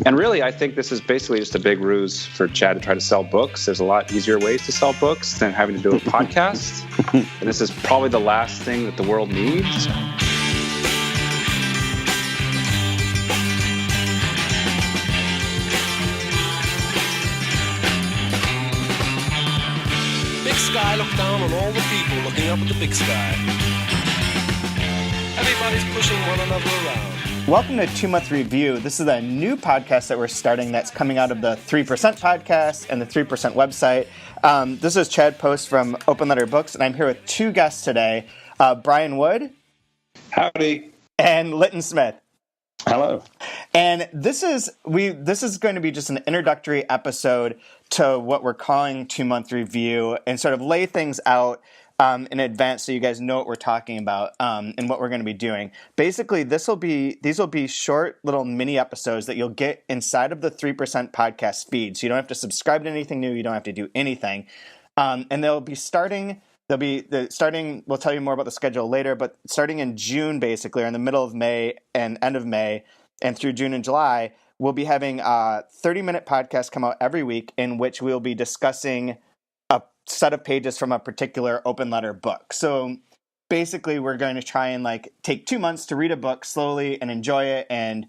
And really, I think this is basically just a big ruse for Chad to try to sell books. There's a lot easier ways to sell books than having to do a podcast. And this is probably the last thing that the world needs. Big sky look down on all the people looking up at the big sky. Everybody's pushing one another around. Welcome to 2 Month Review. This is a new podcast that we're starting that's coming out of the 3% podcast and the 3% website. This is Chad Post from Open Letter Books, and I'm here with two guests today, Bryan Wood. Howdy. And Lytton Smith. Hello. And this is going to be just an introductory episode to what we're calling 2 Month Review and sort of lay things out in advance so you guys know what we're talking about and what we're going to be doing. Basically, these will be short little mini episodes that you'll get inside of the 3% podcast feed. So you don't have to subscribe to anything new. You don't have to do anything. And we'll tell you more about the schedule later, but starting in June, basically, or in the middle of May and end of May and through June and July, we'll be having a 30-minute podcast come out every week in which we'll be discussing a set of pages from a particular open letter book. So basically, we're going to try and take 2 months to read a book slowly and enjoy it and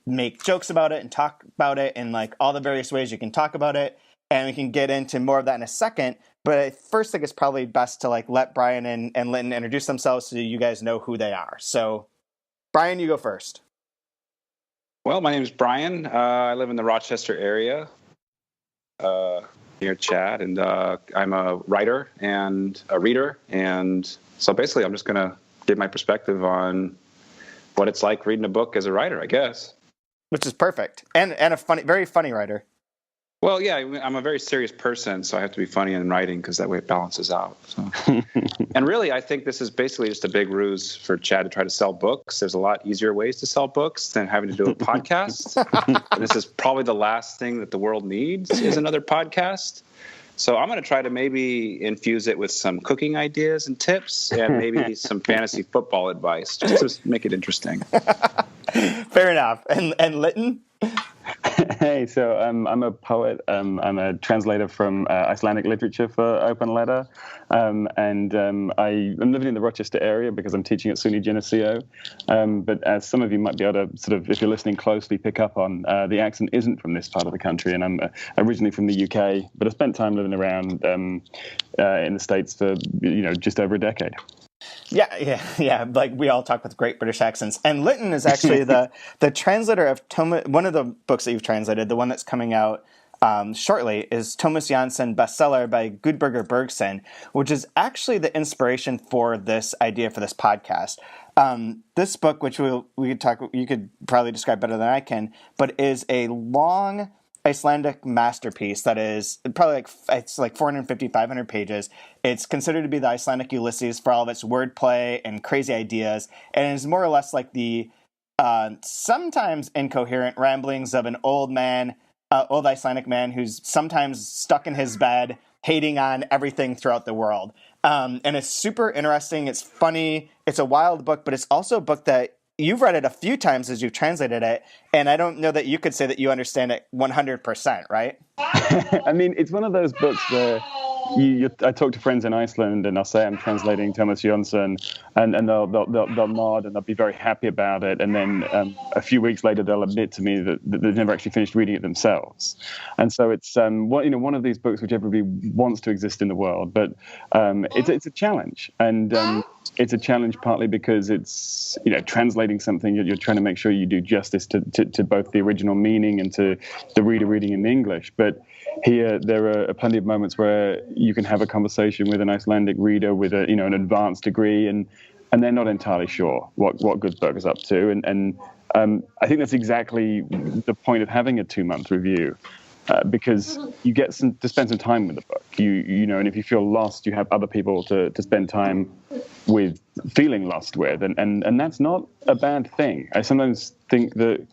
make jokes about it and talk about it and all the various ways you can talk about it. And we can get into more of that in a second. But I first think it's probably best to let Bryan and Lytton introduce themselves so you guys know who they are. So Bryan, you go first. Well, my name is Bryan. I live in the Rochester area near Chad, and I'm a writer and a reader. And so basically, I'm just going to give my perspective on what it's like reading a book as a writer, I guess. Which is perfect. And a very funny writer. Well, yeah, I'm a very serious person, so I have to be funny in writing because that way it balances out. So. And really, I think this is basically just a big ruse for Chad to try to sell books. There's a lot easier ways to sell books than having to do a podcast. And this is probably the last thing that the world needs is another podcast. So I'm going to try to maybe infuse it with some cooking ideas and tips and maybe some fantasy football advice just to make it interesting. Fair enough. And Lytton? Hey, so I'm a poet. I'm a translator from Icelandic literature for Open Letter. I'm living in the Rochester area because I'm teaching at SUNY Geneseo. But as some of you might be able to sort of, if you're listening closely, pick up on, the accent isn't from this part of the country. And I'm originally from the UK, but I spent time living around in the States for, just over a decade. Yeah. We all talk with great British accents. And Lytton is actually the translator of one of the books that you've translated. The one that's coming out shortly is Tómas Jónsson, Bestseller by Guðbergur Bergson, which is actually the inspiration for this idea for this podcast. This book, which you could probably describe better than I can, but is a long Icelandic masterpiece that is probably it's 450, 500 pages. It's considered to be the Icelandic Ulysses for all of its wordplay and crazy ideas, and is more or less like the sometimes incoherent ramblings of an old Icelandic man who's sometimes stuck in his bed, hating on everything throughout the world. And it's super interesting. It's funny. It's a wild book, but it's also a book that you've read it a few times as you've translated it, and I don't know that you could say that you understand it 100%, right? I mean, it's one of those books where I talk to friends in Iceland, and I'll say I'm translating Tómas Jónsson, and they'll nod, and they'll be very happy about it, and then a few weeks later they'll admit to me that they've never actually finished reading it themselves. And so it's one of these books which everybody wants to exist in the world, but it's a challenge, and it's a challenge partly because it's translating something. You're trying to make sure you do justice to both the original meaning and to the reader reading in English. But here there are plenty of moments where you can have a conversation with an Icelandic reader with an advanced degree, and they're not entirely sure what Guðbergur is up to. And I think that's exactly the point of having a 2-month review. Because you get to spend some time with the book, and if you feel lost, you have other people to spend time with, feeling lost with, and that's not a bad thing. I sometimes think that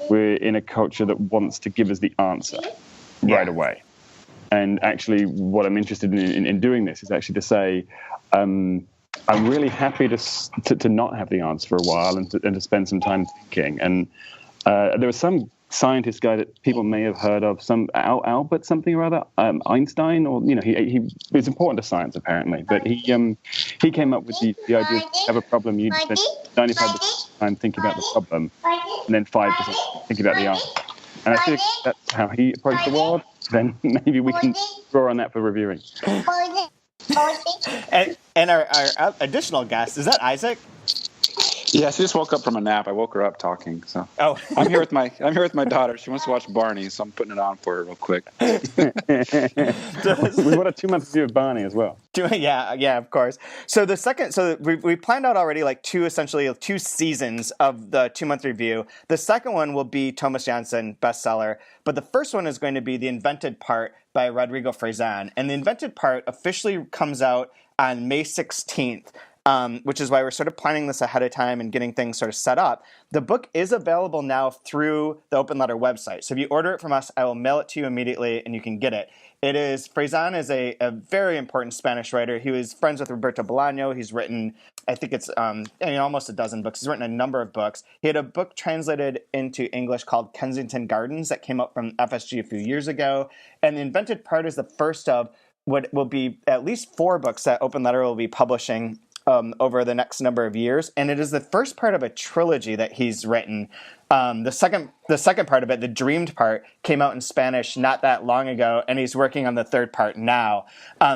we're in a culture that wants to give us the answer right away, and actually, what I'm interested in doing this is actually to say, I'm really happy to not have the answer for a while and to spend some time thinking. And there are some scientist guy that people may have heard of, some Albert something or other, Einstein, or he it's important to science apparently, but he came up with the idea of if you have a problem, you spend 95% of the time thinking about the problem, and then 5% thinking about the answer. And I think that's how he approached the world. Then maybe we can draw on that for reviewing. And our additional guest, is that Isak? Yeah, she just woke up from a nap. I woke her up talking. So I'm here with my daughter. She wants to watch Barney, so I'm putting it on for her real quick. We want a 2-month review of Barney as well. Yeah, of course. So we planned out already like two seasons of the 2-month review. The second one will be Tómas Jónsson bestseller, but the first one is going to be The Invented Part by Rodrigo Frazan. And The Invented Part officially comes out on May 16th. Which is why we're sort of planning this ahead of time and getting things sort of set up. The book is available now through the Open Letter website. So if you order it from us, I will mail it to you immediately and you can get it. Frazan is a very important Spanish writer. He was friends with Roberto Bolaño. He's written, I think it's almost a dozen books. He's written a number of books. He had a book translated into English called Kensington Gardens that came out from FSG a few years ago. And The Invented Part is the first of what will be at least 4 books that Open Letter will be publishing over the next number of years, and it is the first part of a trilogy that he's written. The second part of it, the dreamed part, came out in Spanish not that long ago, and he's working on the third part now.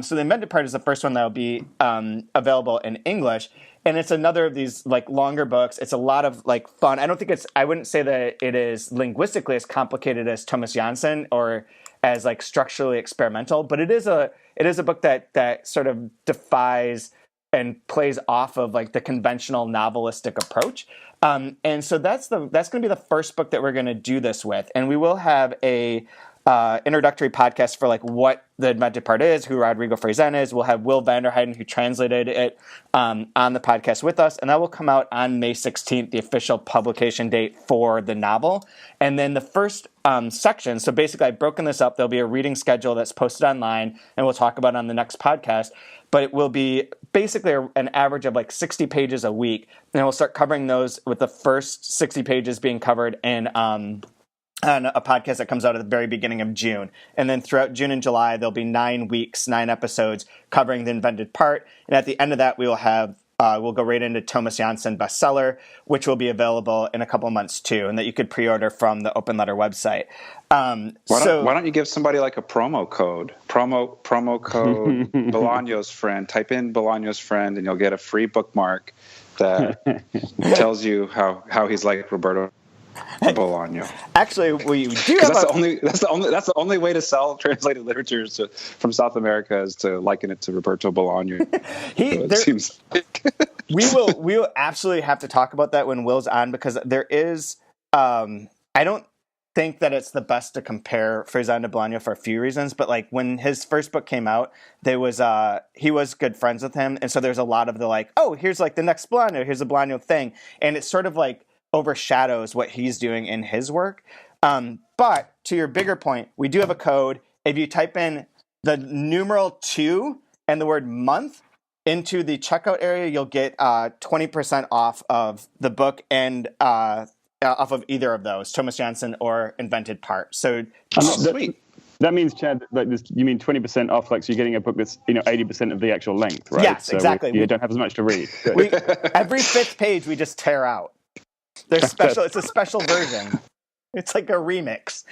So the Invented Part is the first one that will be available in English, and it's another of these like longer books. It's a lot of like fun. I wouldn't say that it is linguistically as complicated as Tómas Jónsson or as like structurally experimental, but it is a book that sort of defies and plays off of like the conventional novelistic approach. And so that's going to be the first book that we're going to do this with. And we will have a introductory podcast for like what The Invented Part is, who Rodrigo Frazan is. We'll have Will Vanderheiden, who translated it, on the podcast with us. And that will come out on May 16th, the official publication date for the novel. And then the first section, so basically I've broken this up. There'll be a reading schedule that's posted online, and we'll talk about it on the next podcast. But it will be basically an average of like 60 pages a week. And we'll start covering those with the first 60 pages being covered in on a podcast that comes out at the very beginning of June. And then throughout June and July, there'll be 9 weeks, 9 episodes covering The Invented Part. And at the end of that, we will have we'll go right into Tómas Jónsson bestseller, which will be available in a couple of months too, and that you could pre-order from the Open Letter website. Why don't you give somebody like a promo code? Promo code Bolaño's friend. Type in Bolaño's friend, and you'll get a free bookmark that tells you how he's like Roberto Bolaño. Actually, we do have that's the only way to sell translated literature from South America is to liken it to Roberto Bolaño. Seems like we will absolutely have to talk about that when Will's on, because there is I don't think that it's the best to compare Frazan to Bolaño for a few reasons, but like when his first book came out, he was good friends with him, and so there's a lot of the like, oh, here's like the next Bolaño, here's a Bolaño thing, and it's sort of like overshadows what he's doing in his work. But to your bigger point, we do have a code. If you type in the numeral 2 and the word month into the checkout area, you'll get 20% off of the book and off of either of those, Tómas Jónsson or Invented Part. So sweet. That means, Chad, like this, you mean 20% off, like so you're getting a book that's 80% of the actual length, right? Yes, so exactly. You don't have as much to read. Every 5th page we just tear out. They're special. It's a special version. It's like a remix,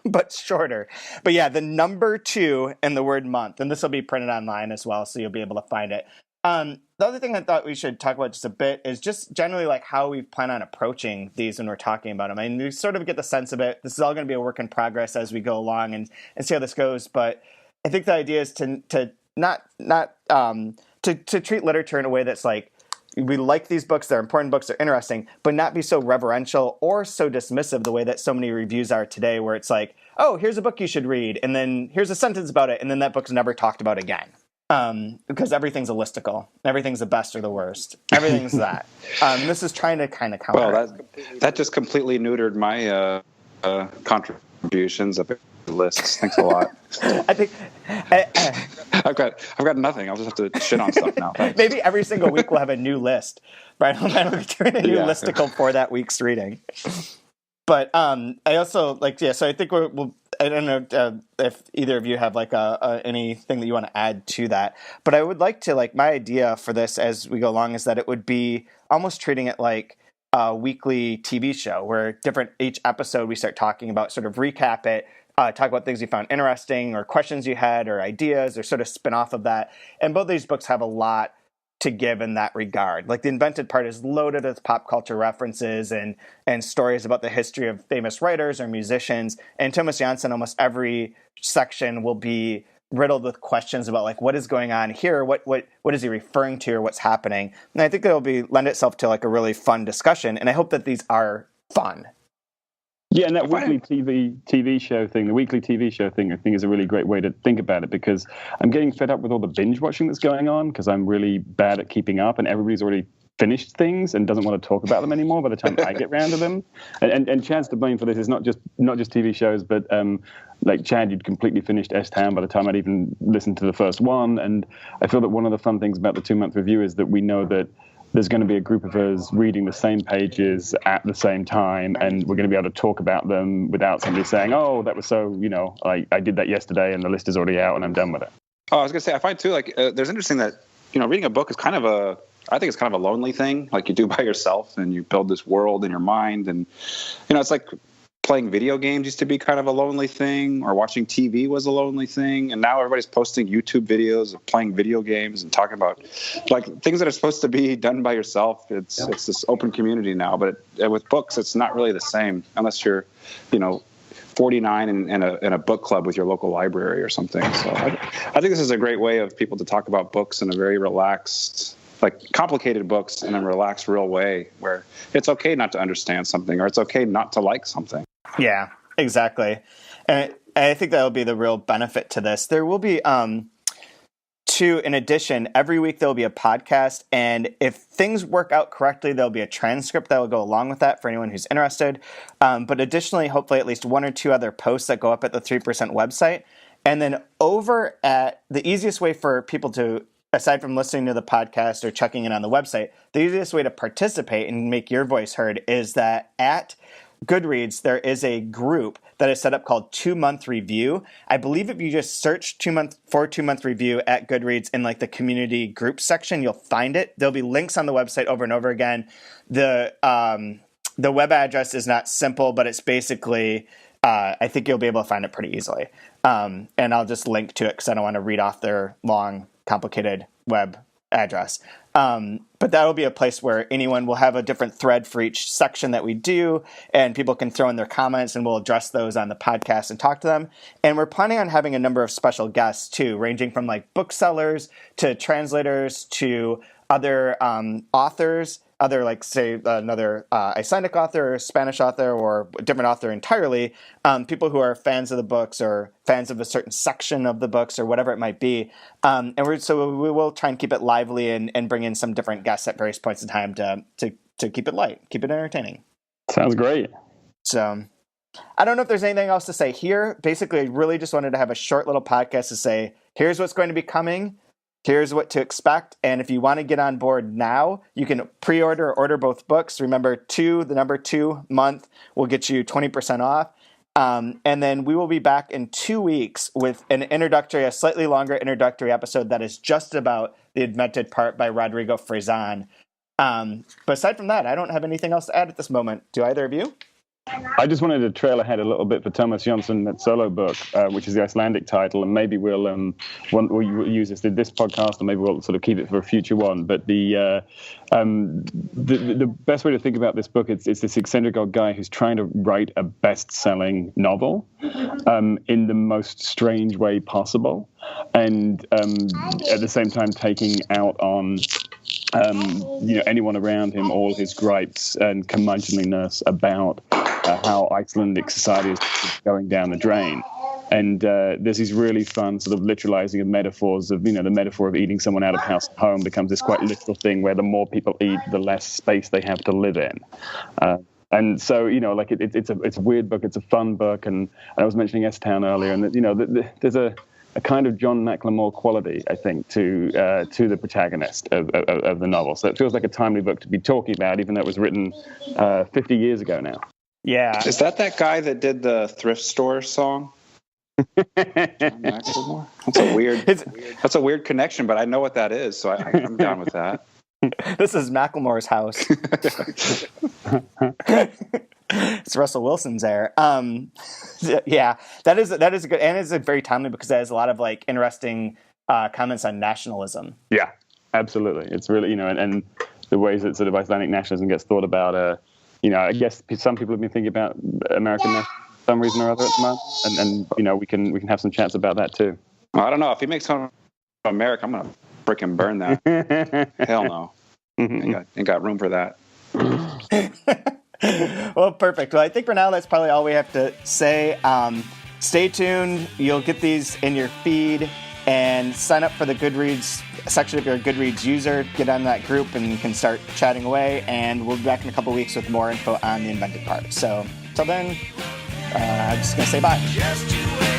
but shorter. But yeah, the number 2 and the word month, and this will be printed online as well, so you'll be able to find it. The other thing I thought we should talk about just a bit is just generally like how we plan on approaching these when we're talking about them. I mean, we sort of get the sense of it. This is all going to be a work in progress as we go along and see how this goes. But I think the idea is to treat literature in a way that's like, we like these books, they're important books, they're interesting, but not be so reverential or so dismissive the way that so many reviews are today, where it's like, oh, here's a book you should read, and then here's a sentence about it, and then that book's never talked about again. Because everything's a listicle. Everything's the best or the worst. Everything's that. This is trying to kind of counter. Well, that just completely neutered my contributions of lists. Thanks a lot. I think I've got nothing. I'll just have to shit on stuff now. Thanks. Maybe every single week we'll have a new list. Brian will be doing a new listicle for that week's reading. But I also so I think we'll I don't know if either of you have anything that you want to add to that, but I would like to my idea for this as we go along is that it would be almost treating it like a weekly TV show where each episode we start talking about, sort of recap it, talk about things you found interesting or questions you had or ideas or sort of spin off of that. And both these books have a lot to give in that regard. Like The Invented Part is loaded with pop culture references and stories about the history of famous writers or musicians. And Tómas Jónsson, almost every section will be riddled with questions about what is going on here, what is he referring to, or what's happening. And I think it'll lend itself to a really fun discussion. And I hope that these are fun. Yeah, and that weekly TV show thing, the weekly TV show thing, I think is a really great way to think about it, because I'm getting fed up with all the binge watching that's going on because I'm really bad at keeping up, and everybody's already finished things and doesn't want to talk about them anymore by the time I get around to them. And Chad's to blame for this. Is not just TV shows, but Chad, you'd completely finished S-Town by the time I'd even listened to the first one. And I feel that one of the fun things about the 2-month review is that we know that there's going to be a group of us reading the same pages at the same time, and we're going to be able to talk about them without somebody saying, oh, that was so, I did that yesterday and the list is already out and I'm done with it. Oh, I was going to say, I find too, there's interesting that, reading a book is I think it's kind of a lonely thing, you do by yourself and you build this world in your mind. And, it's like playing video games used to be kind of a lonely thing, or watching TV was a lonely thing. And now everybody's posting YouTube videos of playing video games and talking about things that are supposed to be done by yourself. It's this open community now, but with books, it's not really the same unless you're, 49 in a book club with your local library or something. So I think this is a great way of people to talk about books in a very relaxed, complicated books in a relaxed, real way, where it's okay not to understand something, or it's okay not to like something. Yeah, exactly. And I think that'll be the real benefit to this. There will be, in addition, every week there'll be a podcast, and if things work out correctly, there'll be a transcript that will go along with that for anyone who's interested. But additionally, hopefully at least 1 or 2 other posts that go up at the 3% website. And then over at the easiest way for people to, aside from listening to the podcast or checking in on the website, the easiest way to participate and make your voice heard is that at GoodReads, there is a group that is set up called 2-month review. I believe if you just search 2-month review at GoodReads in the community group section, you'll find it. There'll be links on the website over and over again. The web address is not simple, but it's basically, I think you'll be able to find it pretty easily. And I'll just link to it because I don't want to read off their long, complicated web address. But that'll be a place where anyone will have a different thread for each section that we do, and people can throw in their comments, and we'll address those on the podcast and talk to them. And we're planning on having a number of special guests too, ranging from booksellers to translators to other authors, other another Icelandic author or Spanish author or a different author entirely, people who are fans of the books or fans of a certain section of the books or whatever it might be. And we will try and keep it lively and bring in some different guests at various points in time to keep it light, keep it entertaining. Sounds great. So I don't know if there's anything else to say here. Basically, I really just wanted to have a short little podcast to say, here's what's going to be coming. Here's what to expect. And if you want to get on board now, you can pre-order or order both books. Remember, the number 2 month will get you 20% off. And then we will be back in 2 weeks with a slightly longer introductory episode that is just about The Invented Part by Rodrigo Frazan. But aside from that, I don't have anything else to add at this moment. Do either of you? I just wanted to trail ahead a little bit for Tómas Jónsson, that solo book, which is the Icelandic title, and maybe we'll use this in this podcast, or maybe we'll sort of keep it for a future one. But the best way to think about this book is this eccentric old guy who's trying to write a best-selling novel in the most strange way possible, and at the same time taking out on anyone around him, all his gripes and curmudgeonliness about how Icelandic society is going down the drain. And there's these really fun sort of literalizing of metaphors of, the metaphor of eating someone out of house and home becomes this quite literal thing where the more people eat, the less space they have to live in. And so, it's a weird book. It's a fun book. And I was mentioning S-Town earlier, and there's a kind of John McLemore quality, I think, to the protagonist of the novel. So it feels like a timely book to be talking about, even though it was written 50 years ago now. Yeah. Is that guy that did the thrift store song? Macklemore? That's a weird connection, but I know what that is, so I'm down with that. This is Macklemore's house. It's Russell Wilson's there. Yeah, that is a good, and it's very timely because it has a lot of like interesting comments on nationalism. Yeah, absolutely. It's really, and the ways that sort of Icelandic nationalism gets thought about. I guess some people have been thinking about American nationalism for some reason or other at the moment, and we can have some chats about that too. Well, I don't know if he makes fun of America, I'm gonna frickin' burn that. Hell no, ain't got room for that. Well, perfect. Well, I think for now that's probably all we have to say. Stay tuned. You'll get these in your feed, and sign up for the GoodReads section if you're a GoodReads user. Get on that group and you can start chatting away, and we'll be back in a couple weeks with more info on the Invented Part. So until then, I'm just going to say bye.